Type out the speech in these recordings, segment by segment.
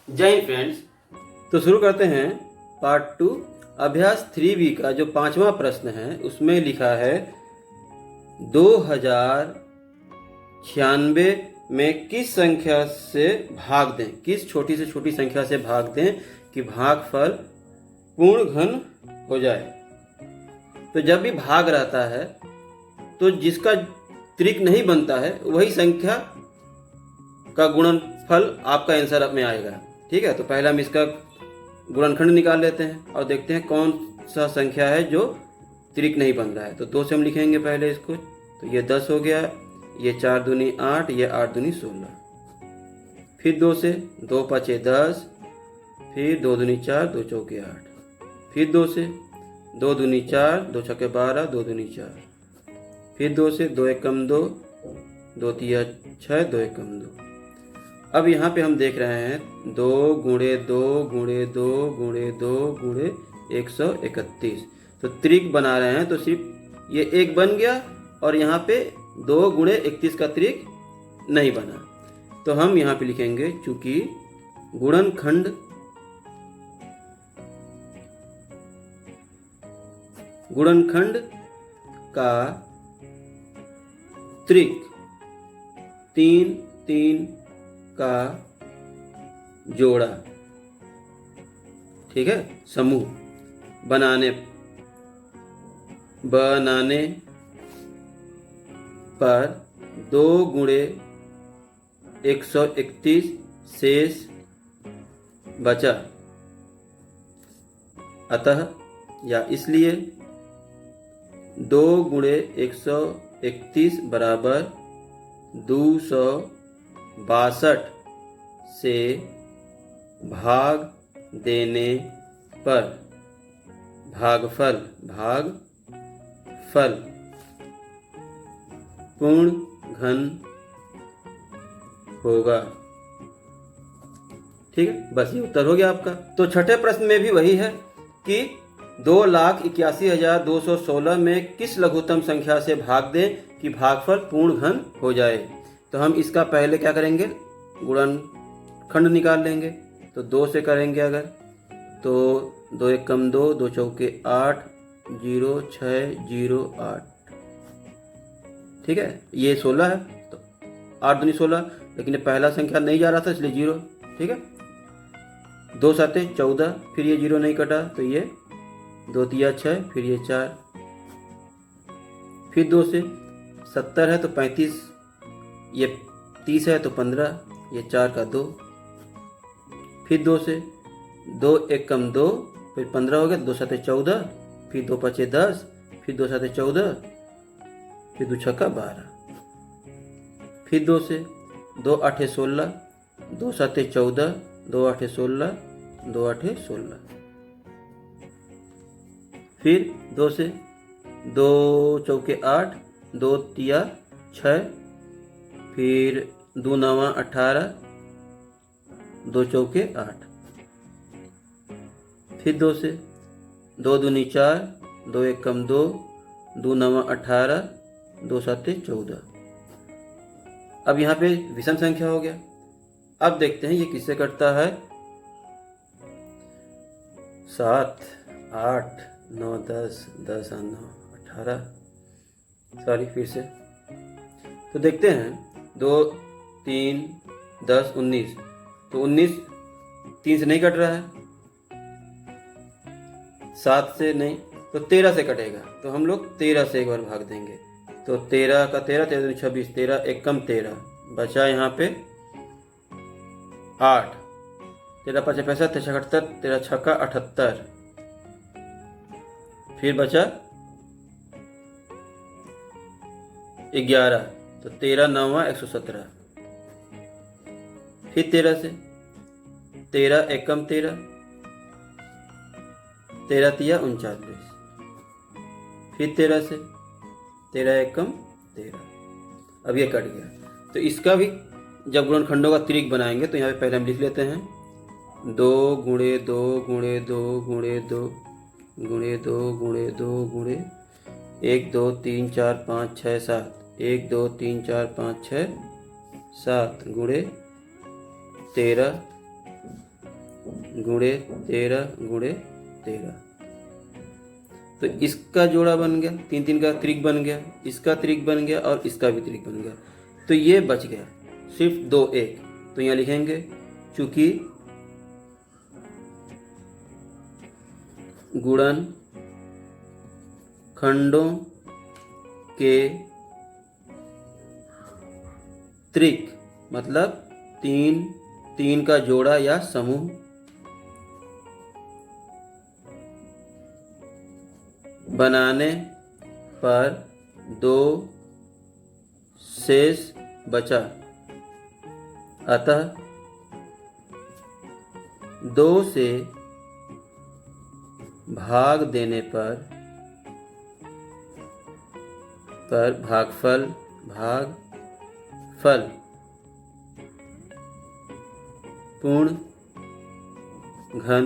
जय हिंद फ्रेंड्स। तो शुरू करते हैं पार्ट 2 अभ्यास 3B का जो 5वां प्रश्न है। उसमें लिखा है 2096 में किस संख्या से भाग दें, किस छोटी से छोटी संख्या से भाग दें कि भागफल पूर्ण घन हो जाए। तो जब भी भाग रहता है तो जिसका त्रिक नहीं बनता है वही संख्या का गुणनफल आपका आंसर में आएगा। ठीक है, तो पहले हम इसका गुणनखंड निकाल लेते हैं और देखते हैं कौन सा संख्या है जो त्रिक नहीं बन रहा है। तो 2 से हम लिखेंगे पहले इसको, तो ये 10 हो गया, ये 4 दूनी 8, ये 8 दूनी 16। फिर 2 से 2 पचे 10, फिर 2 दूनी 4, 2 चौके 8, फिर 2 से 2 दूनी 4, 2 छक्के 12, 2 दूनी 4, फिर 2 से 2 एक कम 2, 2 तिया 6, 2 एक कम 2। अब यहाँ पे हम देख रहे हैं 2 गुणे 2 गुणे 2 गुणे 2 गुणे 131। तो त्रिक बना रहे हैं तो सिर्फ ये एक बन गया और यहाँ पे 2 गुणे 31 का त्रिक नहीं बना। तो हम यहाँ पे लिखेंगे चूंकि गुणनखंड का त्रिक 3 3 का जोड़ा, ठीक है, समूह बनाने पर 2 गुणे 131 शेष बचा। अतः या इसलिए 2 गुणे 131 बराबर 262 से भाग देने पर भागफल पूर्ण घन होगा। ठीक है, बस ये उत्तर हो गया आपका। तो छठे प्रश्न में भी वही है कि 2,81,216 में किस लघुत्तम संख्या से भाग दें कि भागफल पूर्ण घन हो जाए। तो हम इसका पहले क्या करेंगे, गुणनखंड निकाल लेंगे। तो 2 से करेंगे अगर तो 2 एक कम 2, 2 चौके 8, 0 6 0 8। ठीक है, ये 16 है तो 8 दूनी 16, लेकिन ये पहला संख्या नहीं जा रहा था इसलिए 0। ठीक है, 2 साते 14, फिर ये 0 नहीं कटा तो ये 2 तिया 6, फिर ये 4, फिर 2 से 70 है तो 35, ये 30 है तो 15, ये 4 का 2, फिर 2 से 2 एक कम 2, फिर 15 हो गया, 2 साते 14, फिर 2 पचे 10, फिर 2 साते 14, फिर 2 छक्का 12, फिर 2 से 2 आठे 16, 2 साते 14, 2 आठे 16, 2 आठे 16, फिर 2 से 2 चौके 8, 2 तिया 6, फिर 2 नवा 18, 2 चौके 8, फिर 2 से 2 दूनी 4, 2 एक कम 2, 2 नवा 18, 2 साते 14। अब यहाँ पे विषम संख्या हो गया। अब देखते हैं ये किससे कटता है। 7 8 9 10 10 9 18, सॉरी फिर से। तो देखते हैं 2 3 10 19, तो 19 3 से नहीं कट रहा है, 7 से नहीं, तो 13 से कटेगा। तो हम लोग 13 से एक बार भाग देंगे। तो 13 का 13, 13 26, 13 एक कम 13, बचा यहाँ पे 8, 13 पचे 65, 76, 13 छक्का 78, फिर बचा 11, तो 13 नवा 117, फिर 13 से 13 एक कम 13, 13 तिया 39, फिर 13 से 13 एक कम 13। अब ये कट गया। तो इसका भी जब गुणनखंडों का त्रिक बनाएंगे तो यहाँ पे पहले हम लिख लेते हैं 2 गुणे 2 गुणे 2 गुणे 2 गुणे 2 गुणे 2 गुणे 1 2 3 4 5 6 7, 1 2 3 4 5 6 7 गुणे 13 गुणे 13 गुणे 13। तो इसका जोड़ा बन गया, 3 3 का त्रिक बन गया, इसका त्रिक बन गया और इसका भी त्रिक बन गया। तो ये बच गया सिर्फ 2 1। तो यहाँ लिखेंगे चूंकि गुणन खंडों के त्रिक मतलब 3 3 का जोड़ा या समूह बनाने पर 2 शेष बचा, अतः 2 से भाग देने पर भागफल पूर्ण घन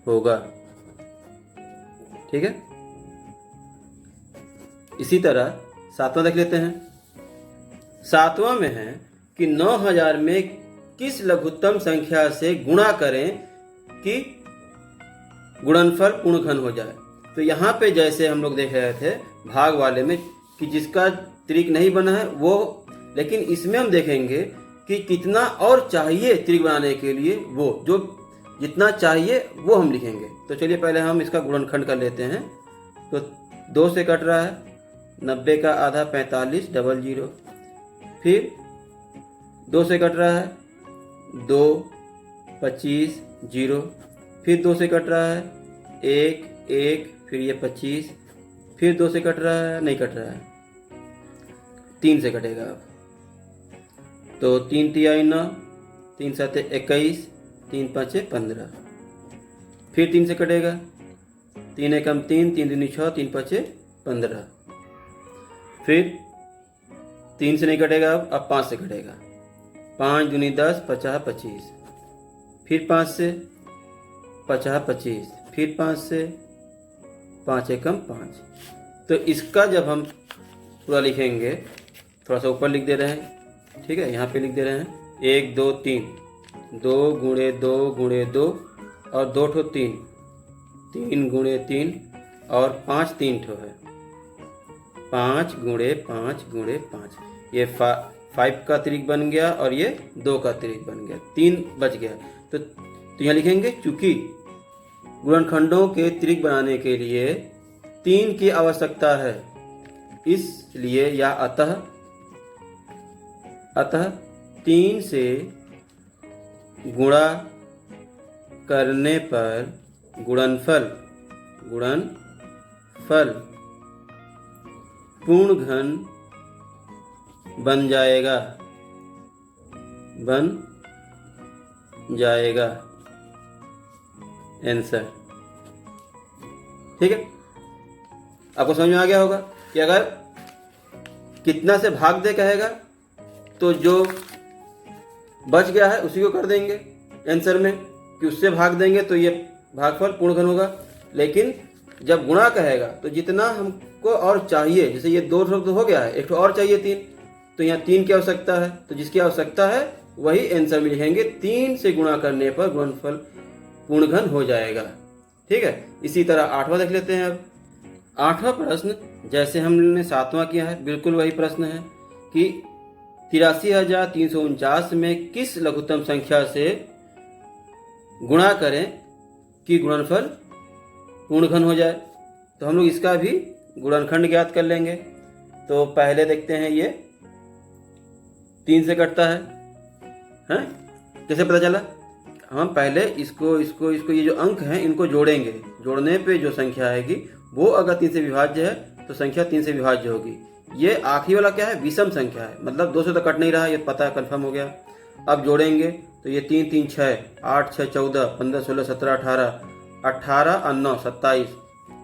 होगा। ठीक है, इसी तरह 7वां देख लेते हैं। 7वां में है कि 9000 में किस लघुत्तम संख्या से गुणा करें कि गुणनफल पूर्ण घन हो जाए। तो यहाँ पे जैसे हम लोग देख रहे थे भाग वाले में कि जिसका त्रिक नहीं बना है वो, लेकिन इसमें हम देखेंगे कि कितना और चाहिए त्रिक बनाने के लिए, वो जो जितना चाहिए वो हम लिखेंगे। तो चलिए पहले हम इसका गुणनखंड कर लेते हैं। तो 2 से कट रहा है, 90 का आधा 45 डबल 0। फिर 2 से कट रहा है 2 25 0। फिर 2 से कट रहा है 1 1, फिर ये 25। फिर 2 से कट रहा है, नहीं कट रहा है, 3 से कटेगा अब। तो 3 तिहाई 9, 3 7 21, 3 5 15। फिर 3 से कटेगा, 3 एकम 3, 3 दूनी 6, 3 5 15। फिर 3 से नहीं कटेगा अब 5 से कटेगा, 5 दूनी 10, 50 25। फिर 5 से 50 25। फिर 5 से 5 एकम 5। तो इसका जब हम पूरा लिखेंगे, थोड़ा सा ऊपर लिख दे रहे हैं, ठीक है, यहाँ पे लिख दे रहे हैं 1 2 3, 2 गुणे 2 गुणे 2 और 2 ठो 3, 3 गुणे 3 और 5 3 ठो है, 5 गुणे 5 गुणे 5। ये 5 का त्रिक बन गया और ये 2 का त्रिक बन गया, 3 बच गया। तो यहाँ लिखेंगे चूंकि गुणनखंडों के त्रिक बनाने के लिए 3 की आवश्यकता है, इसलिए या अतः 3 से गुणा करने पर गुणनफल पूर्ण घन बन जाएगा आंसर। ठीक है, आपको समझ में आ गया होगा कि अगर कितना से भाग दे कहेगा तो जो बच गया है उसी को कर देंगे आंसर में, कि उससे भाग देंगे तो ये भागफल पूर्ण घन होगा। लेकिन जब गुणा कहेगा तो जितना हमको और चाहिए, जैसे ये 2 तो हो गया है, एक तो और चाहिए 3, तो यहाँ 3 की आवश्यकता है, तो जिसकी आवश्यकता है वही आंसर में लिखेंगे। 3 से गुणा करने पर गुणनफल पूर्ण घन हो जाएगा। ठीक है, इसी तरह 8वां देख लेते हैं। अब 8वां प्रश्न जैसे हमने 7वां किया है बिल्कुल वही प्रश्न है कि 83,349 में किस लघुत्तम संख्या से गुणा करें कि गुणनफल पूर्ण घन हो जाए। तो हम लोग इसका भी गुणनखंड ज्ञात कर लेंगे। तो पहले देखते हैं, ये 3 से कटता है, कैसे पता चला? हम पहले इसको ये जो अंक हैं इनको जोड़ेंगे, जोड़ने पे जो संख्या आएगी वो अगर 3 से विभाज्य है तो संख्या 3 से विभाज्य होगी। ये आखिरी वाला क्या है? विषम संख्या है, मतलब 2 से तो कट नहीं रहा, ये पता कंफर्म हो गया। अब जोड़ेंगे तो ये 3 3 6, 8 6 14, 15 16 17 18, 18 और 9 27,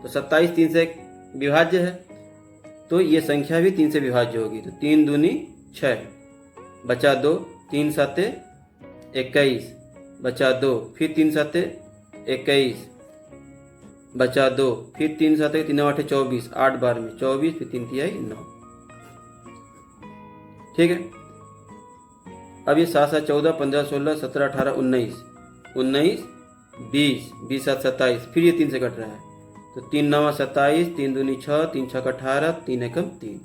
तो 27 3 से विभाज्य है, तो ये संख्या भी 3 से विभाज्य होगी। तो 3 दूनी 6, बचा 2, 3 7 21, बचा 2, फिर 3 7 21, बचा 2, फिर 3 7 3 8 24, 8 बार में 24, फिर 3 तिहाई 9। ठीक है, अब ये 7 7 14, 15 16, 17 18, 19, 19 20, 20 7 27, फिर ये 3 से कट रहा है तो 3 9 27, 3 दूनी 6, 3 6 18, 3 एकम 3,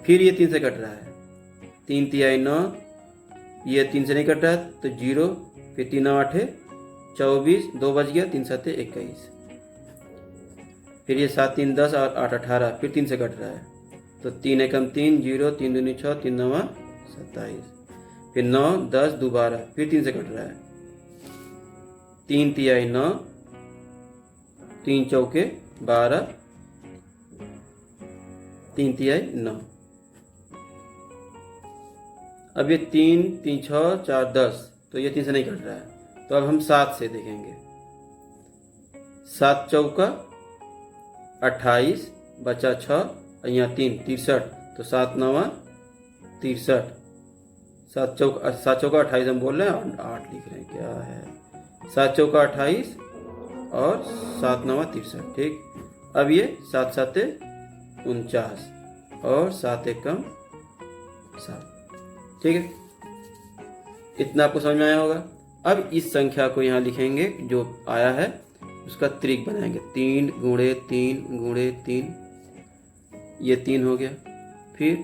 फिर ये 3 से कट रहा है, 3 तिहाई 9, ये 3 से नहीं कट रहा है तो 0, फिर 3 9 8 24, 2 बच गया, 3 7 21, फिर ये 7 3 10 और 8 18, फिर 3 से कट रहा है तो 3 एकम 3, 0, 3 दूनी 6, 3 9 27, फिर 9 10 दोबारा, फिर 3 से कट रहा है, 3 तिहाई 9, 3 चौके 12, 3 तिहाई 9। अब ये 3 3 6 4 10, तो ये 3 से नहीं कट रहा है तो अब हम 7 से देखेंगे, 7 चौका 28, बचा 6 और यहाँ 3 63, तो 7 9 63, 7 चौका 28 हम बोल रहे हैं और 8 लिख रहे हैं, क्या है 7 चौका 28 और 7 9 63, ठीक। अब ये 7 7 49 और 7 एकम 7, ठीक है, इतना आपको समझ में आया होगा। अब इस संख्या को यहाँ लिखेंगे, जो आया है उसका त्रिक बनाएंगे, 3 गुणे 3 गुणे 3, ये 3 हो गया, फिर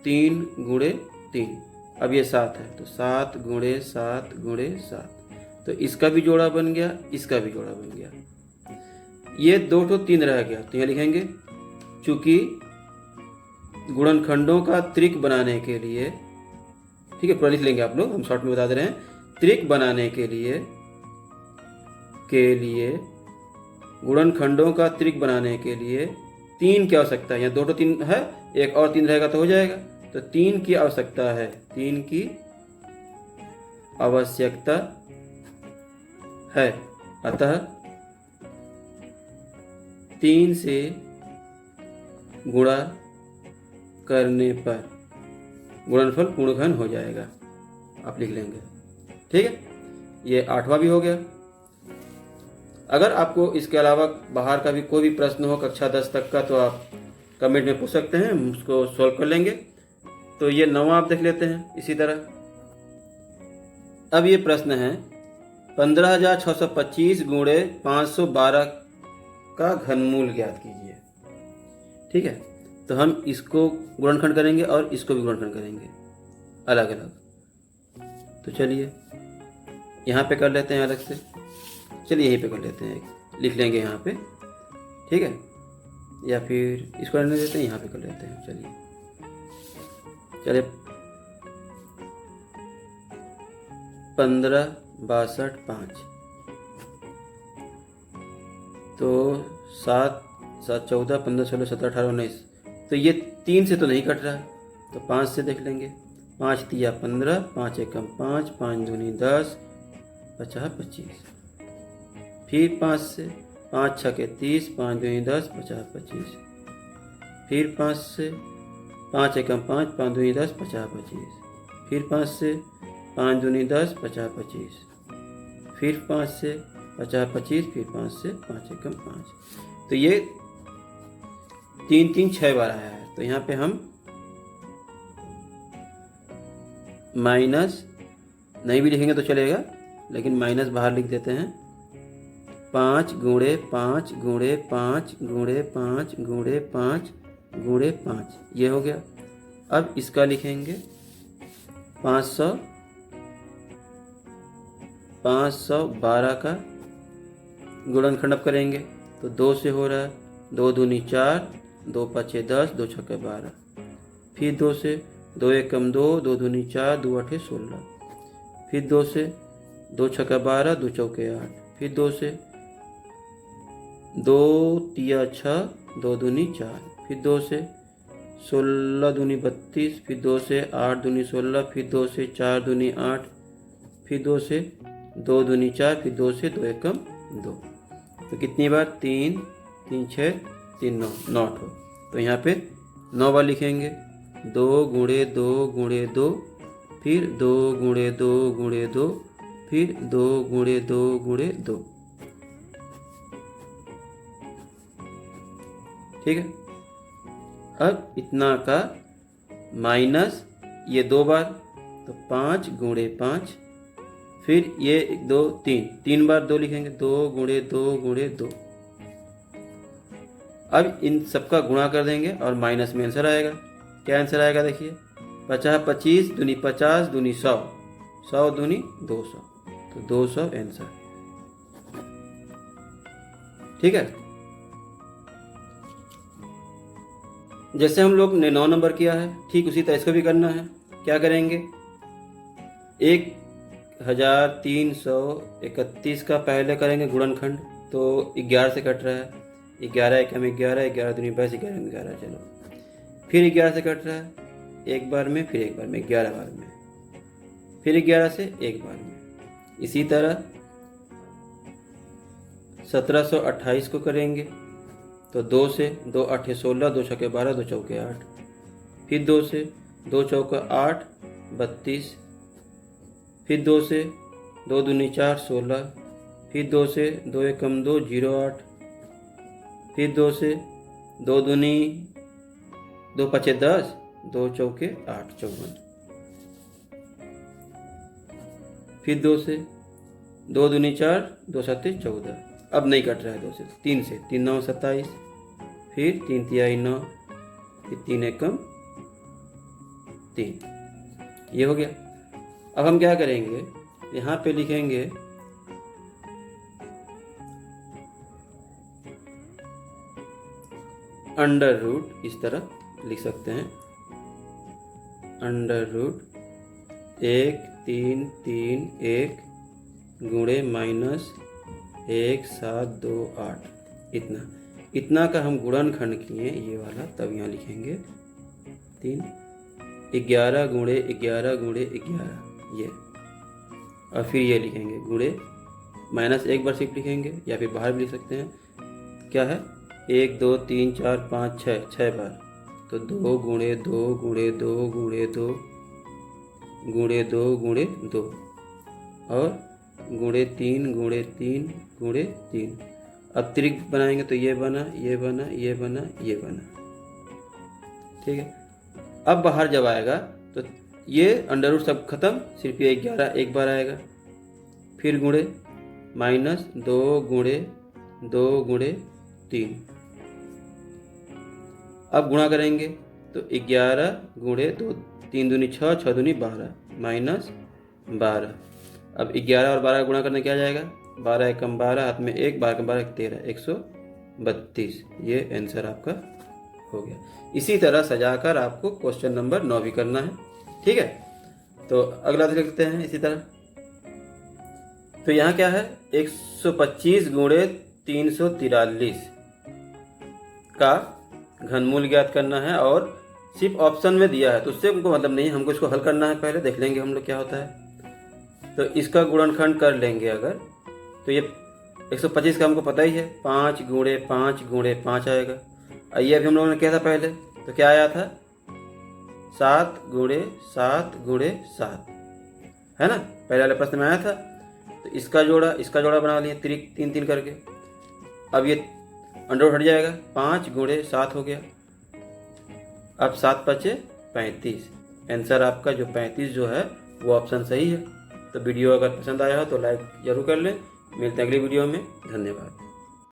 3 गुणे 3, अब ये 7 है तो 7 गुणे 7 गुणे 7, तो इसका भी जोड़ा बन गया, इसका भी जोड़ा बन गया, ये 2 तो 3 रह गया तो यहाँ लिखेंगे, चूंकि गुणनखंडों का त्रिक बनाने के लिए, ठीक है, पूरा लिख लेंगे आप लोग, हम शॉर्ट में बता दे रहे हैं, त्रिक बनाने के लिए गुणनखंडों का त्रिक बनाने के लिए 3 की आवश्यकता है, यहाँ 2 तो 3 है, एक और 3 रहेगा तो हो जाएगा, तो 3 की आवश्यकता है, 3 की आवश्यकता है, अतः 3 से गुणा करने पर गुणनफल पूर्णघन हो जाएगा, आप लिख लेंगे, ठीक है। ये 8वां भी हो गया। अगर आपको इसके अलावा बाहर का भी कोई भी प्रश्न हो कक्षा 10 तक का, तो आप कमेंट में पूछ सकते हैं, हम उसको सॉल्व कर लेंगे। तो ये 9वां आप देख लेते हैं इसी तरह। अब ये प्रश्न है 15,625 गुणे 512 का घनमूल ज्ञात कीजिए, ठीक है। तो हम इसको गुणनखंड करेंगे और इसको भी गुणनखंड करेंगे अलग अलग। तो चलिए यहाँ पे कर लेते हैं अलग से, चलिए यहीं पे कर लेते हैं, लिख लेंगे यहाँ पे, ठीक है, या फिर इसको रहने देते हैं, यहाँ पे कर लेते हैं। चलिए 15 62 5, तो 7 7 14 15 16 17 18 19, तो ये 3 से तो नहीं कट रहा, तो 5 से देख लेंगे, 5 तिया 15, 5 एकम 5, 5 दूनी 10, 50 25, फिर 5 से, 5 छके 30, 5 दूनी 10, 50 25, फिर 5 से, 5 एकम 5, 5 दूनी 10, 50 25, फिर 5 से, 5 दूनी 10, 50 25, फिर 5 से 50 25, फिर 5 से 5 एकम 5, तो ये 3 3 6 बार आया है। तो यहाँ पे हम माइनस नहीं भी लिखेंगे तो चलेगा, लेकिन माइनस बाहर लिख देते हैं, 5 गुणे 5 गुणे 5 गुणे 5 गुणे 5 गुणे 5, ये हो गया। अब इसका लिखेंगे 512 का गुणनखंड अब करेंगे, तो 2 से हो रहा है, 2 दूनी 4, 2 पचे 10, 2 छक्के 12, फिर 2 से, 2 एकम 2, 2 दूनी 4, 2 अठे 16, फिर 2 से, 2 छक्का 12, 2 चौके 8, फिर 2 से, 2 तिया 6, 2 दूनी 4, फिर 2 से 16 दूनी 32, फिर 2 से 8 दूनी 16, फिर 2 से 4 दूनी 8, फिर 2 से 2 दूनी 4, फिर 2 से 2 एकम 2, तो कितनी बार, 3 3 6 3 9 9 हो। तो यहाँ पे 9 बार लिखेंगे, 2 गुणे 2 गुणे 2, फिर 2 गुणे 2 गुणे 2, फिर 2 गुणे 2 गुणे 2, ठीक है। अब इतना का माइनस ये 2 बार, तो 5 गुणे 5, फिर ये 2 3 बार 2 लिखेंगे, 2 गुणे 2 गुणे 2। अब इन सबका गुणा कर देंगे और माइनस में आंसर आएगा। क्या आंसर आएगा देखिए, 50 25 दूनी 50 दूनी 100, 100 दूनी 200, तो 200 आंसर। ठीक है। जैसे हम लोग ने 9 नंबर किया है, ठीक उसी तरह इसको भी करना है। क्या करेंगे, 1331 का पहले करेंगे गुणनखंड, तो 11 से कट रहा है, 11 एकम 11, 11 दूनी 22, 11 में 11, चलो। फिर 11 से कट रहा है एक बार में, फिर एक बार में, 11 बार में, फिर 11 से एक बार में। इसी तरह 1728 को करेंगे, तो 2 से 2 8 16, 2 छक्के 12, 2 चौके 8, फिर 2 से 2 चौका 8 32, फिर 2 से 2 दूनी 4 16, फिर 2 से 2 एकम 2 0 8, फिर 2 से 2 दूनी 2 पचे 10, 2 चौके 8 54, फिर 2 से 2 दूनी 4, 2 सत्ते 14। अब नहीं कट रहा है 2 से, 3 से 3 9 27, फिर 3 तिहाई 9, फिर 3 एकम 3, ये हो गया। अब हम क्या करेंगे, यहाँ पे लिखेंगे अंडर रूट, इस तरह लिख सकते हैं, अंडर रूट 1 3 3 1 गुणे माइनस 1 7 2 8, इतना का हम गुणनखंड किए ये वाला, तब यहाँ लिखेंगे 3 11 गुणे 11 गुणे 11 ये, और फिर ये लिखेंगे गुणे माइनस एक बार सिर्फ लिखेंगे, या फिर बाहर भी लिख सकते हैं। क्या है, 1 2 3 4 5 6, 6 बार, तो 2 गुणे 2 गुणे 2 गुणे 2 गुणे 2 गुणे 2, और गुणे 3 गुणे 3 गुणे 3। अब त्रिक बनाएंगे तो ये बना, ये बना, ये बना, ये बना। ठीक है। अब बाहर जब आएगा तो ये अंडर रूट सब खत्म, सिर्फ ये 11 एक बार आएगा, फिर गुणे माइनस 2 गुणे 2 गुणे 3। अब गुणा करेंगे तो 11 गुणे 2, 3 दूनी 6, 6 दूनी 12, माइनस 12। अब 11 और 12 का गुणा करने क्या आ जाएगा, 12 एकम 12, हाथ में 1, 12 एकम 12 13, 132। ये आंसर आपका हो गया। इसी तरह सजाकर आपको क्वेश्चन नंबर 9 भी करना है। ठीक है, तो अगला देख लेते हैं इसी तरह। तो यहाँ क्या है, 125 गुणे 343 का घनमूल ज्ञात करना है, और सिर्फ ऑप्शन में दिया है तो उससे हमको मतलब नहीं, हमको इसको हल करना है। पहले देख लेंगे हम लोग क्या होता है। तो इसका गुणनखंड कर लेंगे अगर, तो ये 125 का हमको पता ही है, 5 गुणे 5 गुणे 5 आएगा। ये अभी हम लोगों ने किया था पहले, तो क्या आया था, 7 गुणे 7 गुणे 7, है ना, पहले वाले प्रश्न में आया था। तो इसका जोड़ा बना लिए, 3 3 करके। अब ये अंडर हट जाएगा, 5 गुणे 7 हो गया। अब 7 बचे 35। आंसर आपका जो 35 जो है वो ऑप्शन सही है। तो वीडियो अगर पसंद आया हो तो लाइक जरूर कर लें। मिलते हैं अगली वीडियो में। धन्यवाद।